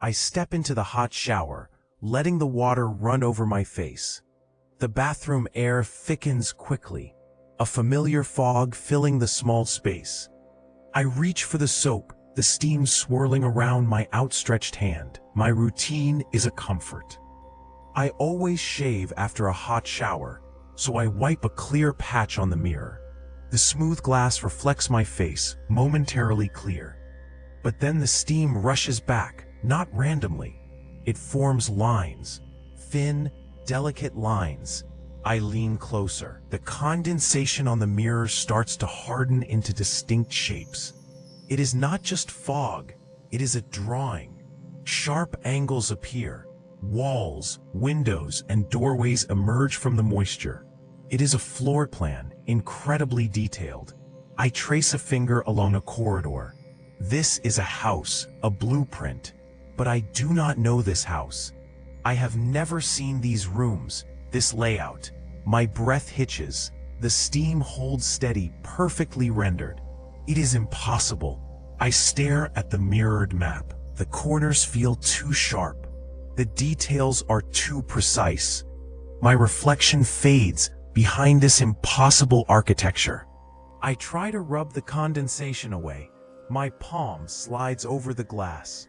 I step into the hot shower, letting the water run over my face. The bathroom air thickens quickly, a familiar fog filling the small space. I reach for the soap, the steam swirling around my outstretched hand. My routine is a comfort. I always shave after a hot shower, so I wipe a clear patch on the mirror. The smooth glass reflects my face, momentarily clear. But then the steam rushes back, not randomly. It forms lines, thin, delicate lines. I lean closer. The condensation on the mirror starts to harden into distinct shapes. It is not just fog, it is a drawing. Sharp angles appear. Walls, windows, and doorways emerge from the moisture. It is a floor plan, incredibly detailed. I trace a finger along a corridor. This is a house, a blueprint. But I do not know this house. I have never seen these rooms, this layout. My breath hitches. The steam holds steady, perfectly rendered. It is impossible. I stare at the mirrored map. The corners feel too sharp. The details are too precise. My reflection fades behind this impossible architecture. I try to rub the condensation away. My palm slides over the glass.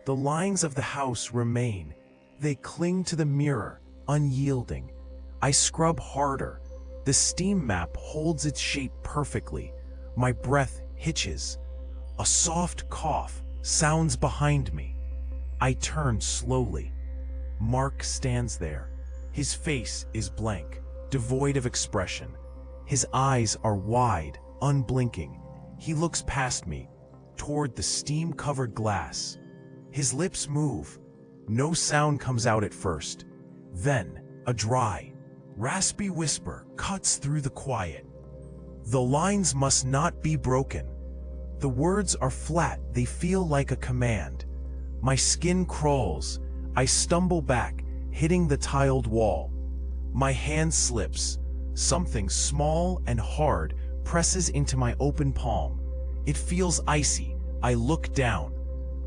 The lines of the house remain. They cling to the mirror, unyielding. I scrub harder. The steam map holds its shape perfectly. My breath hitches. A soft cough sounds behind me. I turn slowly. Mark stands there. His face is blank, devoid of expression. His eyes are wide, unblinking. He looks past me, toward the steam-covered glass. His lips move. No sound comes out at first. Then, a dry, raspy whisper cuts through the quiet. The lines must not be broken. The words are flat, they feel like a command. My skin crawls. I stumble back, hitting the tiled wall. My hand slips. Something small and hard presses into my open palm. It feels icy. I look down.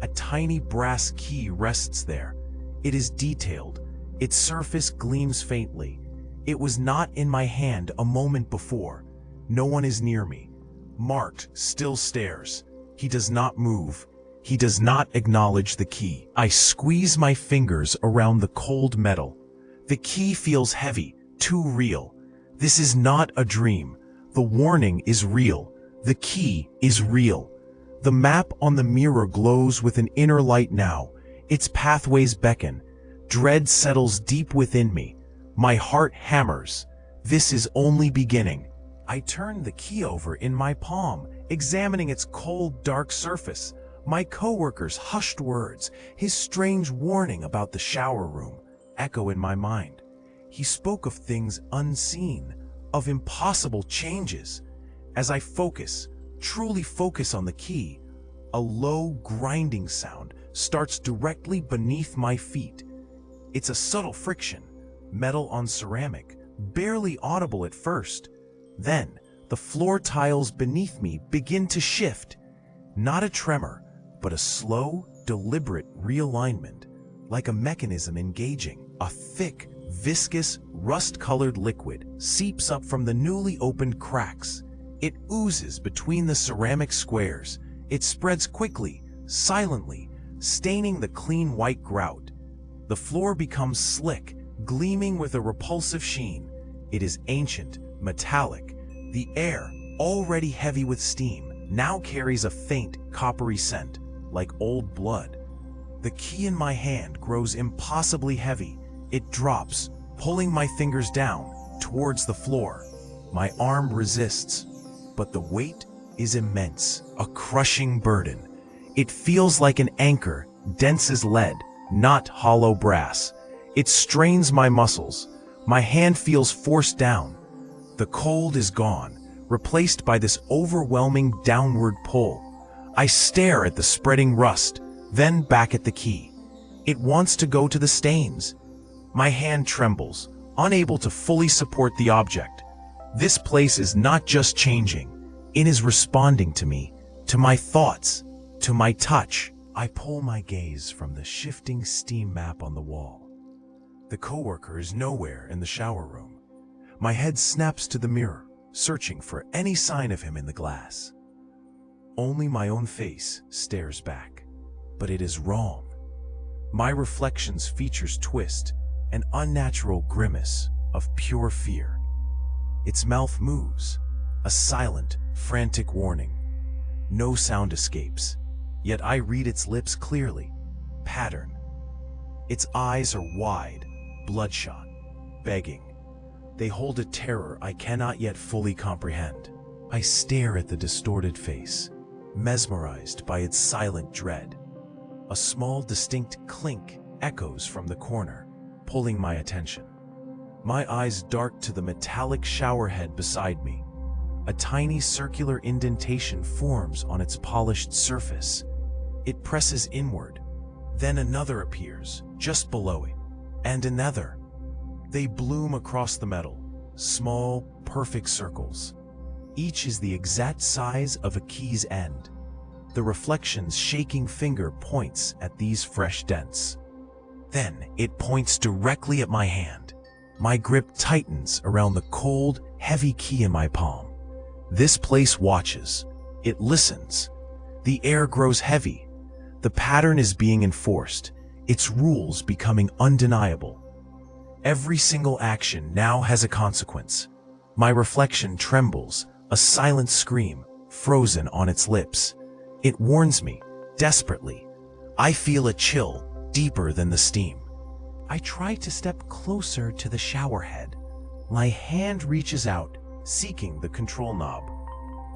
A tiny brass key rests there. It is detailed. Its surface gleams faintly. It was not in my hand a moment before. No one is near me. Mark still stares. He does not move. He does not acknowledge the key. I squeeze my fingers around the cold metal. The key feels heavy, too real. This is not a dream. The warning is real. The key is real. The map on the mirror glows with an inner light now. Its pathways beckon. Dread settles deep within me. My heart hammers. This is only beginning. I turn the key over in my palm, examining its cold, dark surface. My coworker's hushed words, his strange warning about the shower room, echo in my mind. He spoke of things unseen, of impossible changes. As I focus, truly focus on the key, a low, grinding sound starts directly beneath my feet. It's a subtle friction, metal on ceramic, barely audible at first. Then, the floor tiles beneath me begin to shift. Not a tremor, but a slow, deliberate realignment, like a mechanism engaging. A thick, viscous, rust-colored liquid seeps up from the newly opened cracks. It oozes between the ceramic squares. It spreads quickly, silently, staining the clean white grout. The floor becomes slick, gleaming with a repulsive sheen. It is ancient, metallic. The air, already heavy with steam, now carries a faint, coppery scent, like old blood. The key in my hand grows impossibly heavy. It drops, pulling my fingers down, towards the floor. My arm resists, but the weight is immense, a crushing burden. It feels like an anchor, dense as lead, not hollow brass. It strains my muscles. My hand feels forced down. The cold is gone, replaced by this overwhelming downward pull. I stare at the spreading rust, then back at the key. It wants to go to the stains. My hand trembles, unable to fully support the object. This place is not just changing. It is responding to me, to my thoughts, to my touch. I pull my gaze from the shifting steam map on the wall. The coworker is nowhere in the shower room. My head snaps to the mirror, searching for any sign of him in the glass. Only my own face stares back, but it is wrong. My reflection's features twist, an unnatural grimace of pure fear. Its mouth moves, a silent, frantic warning. No sound escapes, yet I read its lips clearly. Pattern. Its eyes are wide, bloodshot, begging. They hold a terror I cannot yet fully comprehend. I stare at the distorted face, mesmerized by its silent dread. A small, distinct clink echoes from the corner, pulling my attention. My eyes dart to the metallic shower head beside me. A tiny circular indentation forms on its polished surface. It presses inward. Then another appears, just below it, and another. They bloom across the metal, small, perfect circles. Each is the exact size of a key's end. The reflection's shaking finger points at these fresh dents. Then it points directly at my hand. My grip tightens around the cold, heavy key in my palm. This place watches. It listens. The air grows heavy. The pattern is being enforced, its rules becoming undeniable. Every single action now has a consequence. My reflection trembles, a silent scream, frozen on its lips. It warns me, desperately. I feel a chill, deeper than the steam. I try to step closer to the shower head. My hand reaches out, seeking the control knob.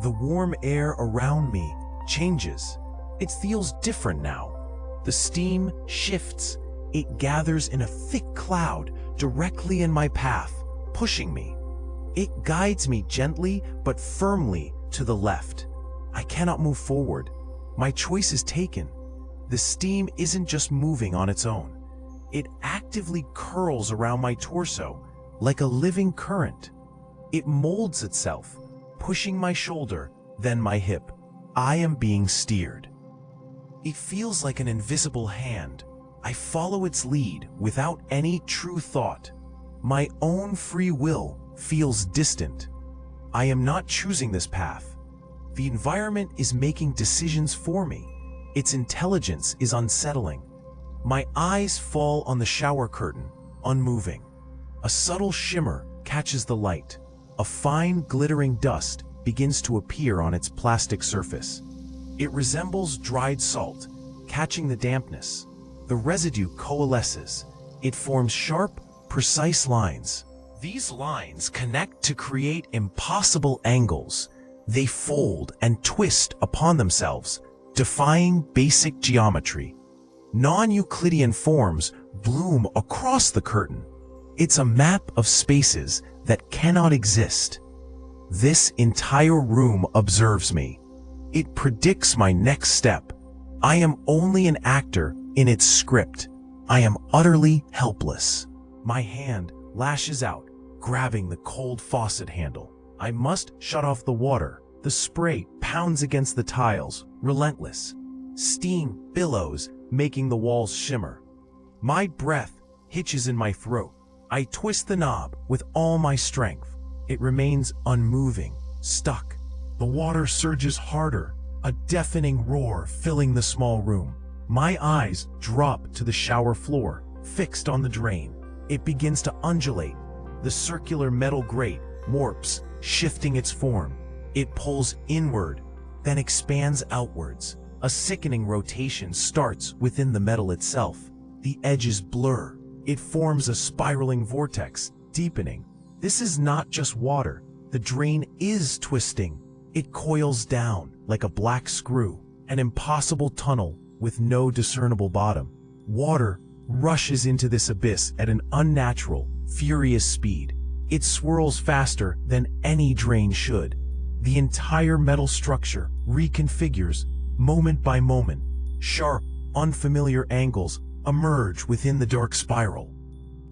The warm air around me changes. It feels different now. The steam shifts. It gathers in a thick cloud directly in my path, pushing me. It guides me gently but firmly to the left. I cannot move forward. My choice is taken. The steam isn't just moving on its own. It actively curls around my torso like a living current. It molds itself, pushing my shoulder, then my hip. I am being steered. It feels like an invisible hand. I follow its lead without any true thought. My own free will feels distant. I am not choosing this path. The environment is making decisions for me. Its intelligence is unsettling. My eyes fall on the shower curtain, unmoving. A subtle shimmer catches the light. A fine, glittering dust begins to appear on its plastic surface. It resembles dried salt, catching the dampness. The residue coalesces. It forms sharp, precise lines. These lines connect to create impossible angles. They fold and twist upon themselves, defying basic geometry. Non-Euclidean forms bloom across the curtain. It's a map of spaces that cannot exist. This entire room observes me. It predicts my next step. I am only an actor in its script. I am utterly helpless. My hand lashes out, grabbing the cold faucet handle. I must shut off the water. The spray pounds against the tiles, relentless. Steam billows, making the walls shimmer. My breath hitches in my throat. I twist the knob with all my strength. It remains unmoving, stuck. The water surges harder, a deafening roar filling the small room. My eyes drop to the shower floor, fixed on the drain. It begins to undulate. The circular metal grate warps, shifting its form. It pulls inward, then expands outwards. A sickening rotation starts within the metal itself. The edges blur. It forms a spiraling vortex, deepening. This is not just water. The drain is twisting. It coils down like a black screw, an impossible tunnel with no discernible bottom. Water rushes into this abyss at an unnatural, furious speed. It swirls faster than any drain should. The entire metal structure reconfigures moment by moment. Sharp, unfamiliar angles emerge within the dark spiral,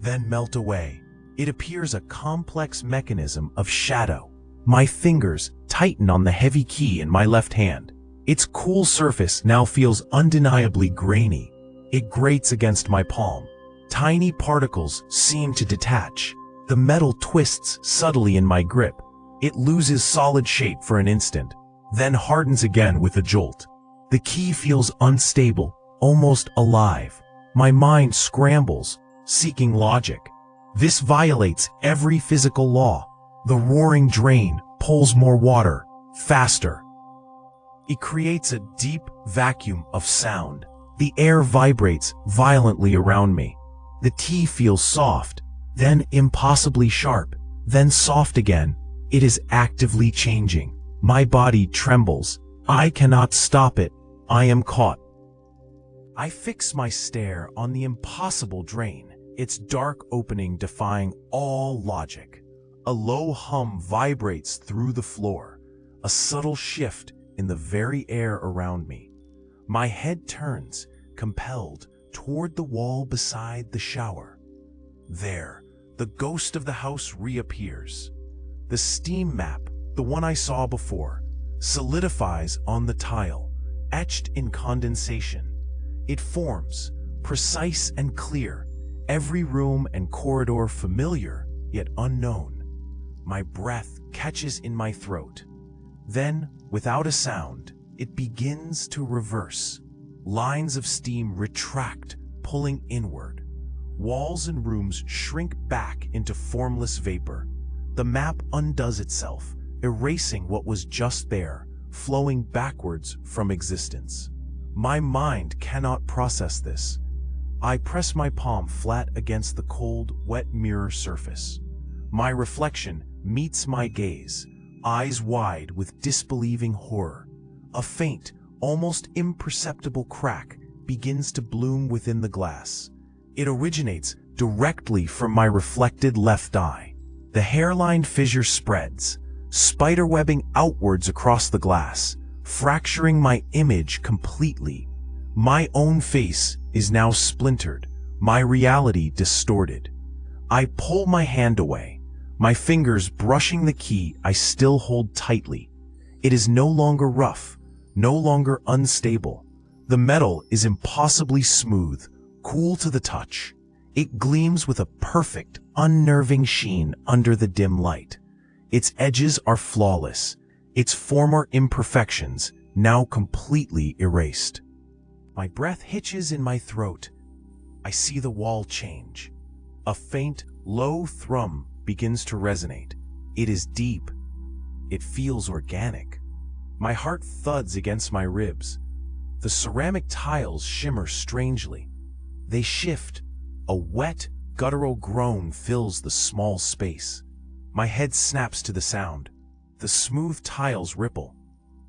then melt away. It appears a complex mechanism of shadow. My fingers tighten on the heavy key in my left hand. Its cool surface now feels undeniably grainy. It grates against my palm. Tiny particles seem to detach. The metal twists subtly in my grip. It loses solid shape for an instant, then hardens again with a jolt. The key feels unstable, almost alive. My mind scrambles, seeking logic. This violates every physical law. The roaring drain pulls more water, faster. It creates a deep vacuum of sound. The air vibrates violently around me. The tea feels soft, then impossibly sharp, then soft again. It is actively changing. My body trembles. I cannot stop it. I am caught. I fix my stare on the impossible drain, its dark opening defying all logic. A low hum vibrates through the floor, a subtle shift in the very air around me. My head turns, compelled, toward the wall beside the shower. There, the ghost of the house reappears. The steam map, the one I saw before, solidifies on the tile, etched in condensation. It forms, precise and clear, every room and corridor familiar, yet unknown. My breath catches in my throat. Then, without a sound, it begins to reverse. Lines of steam retract, pulling inward. Walls and rooms shrink back into formless vapor. The map undoes itself, erasing what was just there, flowing backwards from existence. My mind cannot process this. I press my palm flat against the cold, wet mirror surface. My reflection meets my gaze, eyes wide with disbelieving horror. A faint, almost imperceptible crack begins to bloom within the glass. It originates directly from my reflected left eye. The hairline fissure spreads, spiderwebbing outwards across the glass, fracturing my image completely. My own face is now splintered, my reality distorted. I pull my hand away, my fingers brushing the key I still hold tightly. It is no longer rough, no longer unstable. The metal is impossibly smooth, cool to the touch. It gleams with a perfect, unnerving sheen under the dim light. Its edges are flawless, its former imperfections now completely erased. My breath hitches in my throat. I see the wall change. A faint, low thrum begins to resonate. It is deep. It feels organic. My heart thuds against my ribs. The ceramic tiles shimmer strangely. They shift. A wet, guttural groan fills the small space. My head snaps to the sound. The smooth tiles ripple.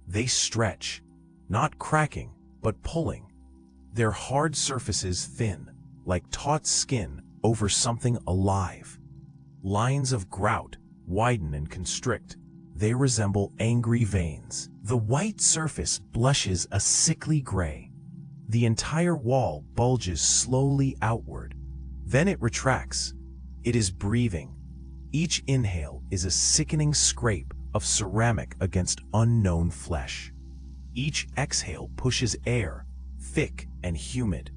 They stretch, not cracking, but pulling. Their hard surfaces thin, like taut skin over something alive. Lines of grout widen and constrict. They resemble angry veins. The white surface blushes a sickly gray. The entire wall bulges slowly outward. Then it retracts. It is breathing. Each inhale is a sickening scrape of ceramic against unknown flesh. Each exhale pushes air, thick and humid.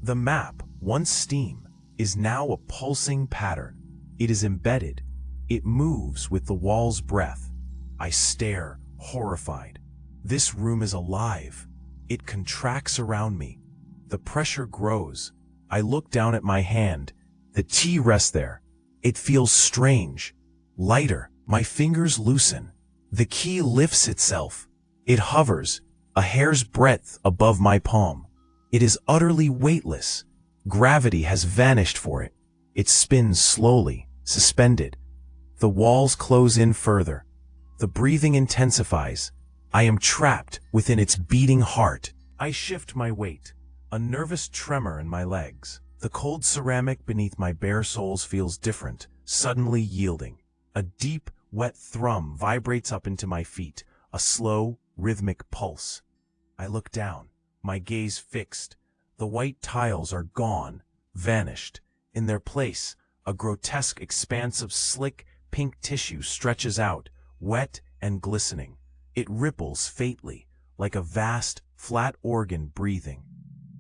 The map, once steam, is now a pulsing pattern. It is embedded. It moves with the wall's breath. I stare, horrified. This room is alive. It contracts around me. The pressure grows. I look down at my hand. The tea rests there. It feels strange, lighter. My fingers loosen. The key lifts itself. It hovers, a hair's breadth above my palm. It is utterly weightless. Gravity has vanished for it. It spins slowly, suspended. The walls close in further. The breathing intensifies. I am trapped within its beating heart. I shift my weight, a nervous tremor in my legs. The cold ceramic beneath my bare soles feels different, suddenly yielding. A deep, wet thrum vibrates up into my feet, a slow, rhythmic pulse. I look down, my gaze fixed. The white tiles are gone, vanished. In their place, a grotesque expanse of slick, pink tissue stretches out, wet and glistening. It ripples faintly, like a vast, flat organ breathing.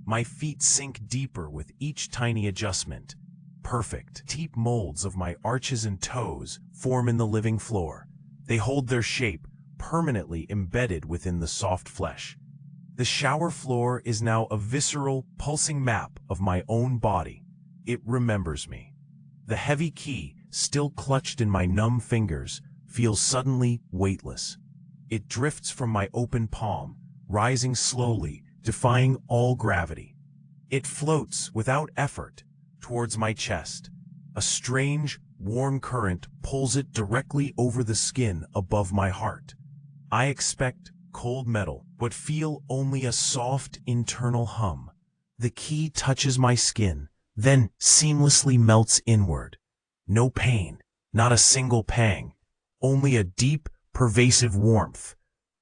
My feet sink deeper with each tiny adjustment. Perfect, deep molds of my arches and toes form in the living floor. They hold their shape, permanently embedded within the soft flesh. The shower floor is now a visceral, pulsing map of my own body. It remembers me. The heavy key, still clutched in my numb fingers, feels suddenly weightless. It drifts from my open palm, rising slowly, defying all gravity. It floats without effort towards my chest. A strange, warm current pulls it directly over the skin above my heart. I expect cold metal, but feel only a soft internal hum. The key touches my skin, then seamlessly melts inward. No pain, not a single pang, only a deep, pervasive warmth.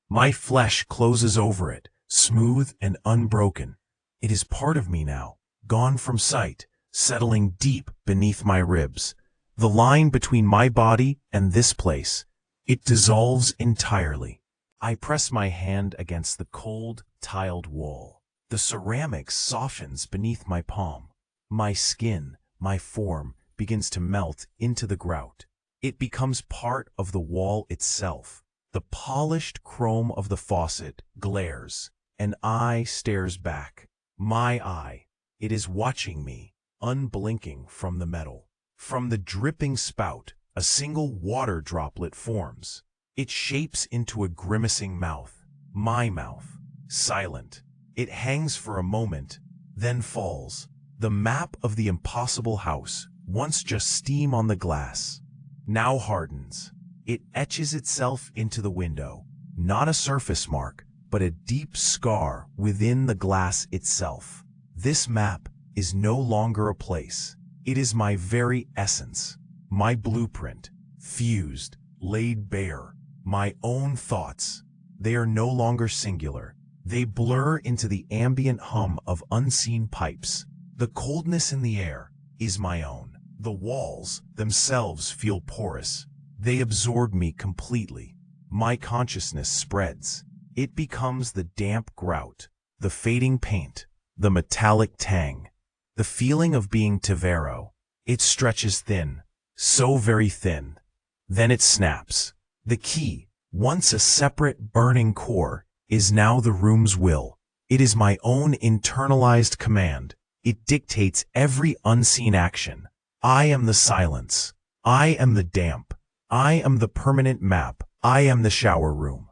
My flesh closes over it, smooth and unbroken. It is part of me now, gone from sight, settling deep beneath my ribs. The line between my body and this place, it dissolves entirely. I press my hand against the cold, tiled wall. The ceramic softens beneath my palm. My skin, my form, begins to melt into the grout. It becomes part of the wall itself. The polished chrome of the faucet glares. An eye stares back. My eye. It is watching me, unblinking from the metal. From the dripping spout, a single water droplet forms. It shapes into a grimacing mouth. My mouth. Silent. It hangs for a moment, then falls. The map of the impossible house, once just steam on the glass, now hardens. It etches itself into the window. Not a surface mark, but a deep scar within the glass itself. This map is no longer a place. It is my very essence. My blueprint, fused, laid bare. My own thoughts. They are no longer singular. They blur into the ambient hum of unseen pipes. The coldness in the air is my own. The walls themselves feel porous. They absorb me completely. My consciousness spreads. It becomes the damp grout, the fading paint, the metallic tang. The feeling of being Tvero. It stretches thin, so very thin. Then it snaps. The key, once a separate burning core, is now the room's will. It is my own internalized command. It dictates every unseen action. I am the silence. I am the damp. I am the permanent map. I am the shower room.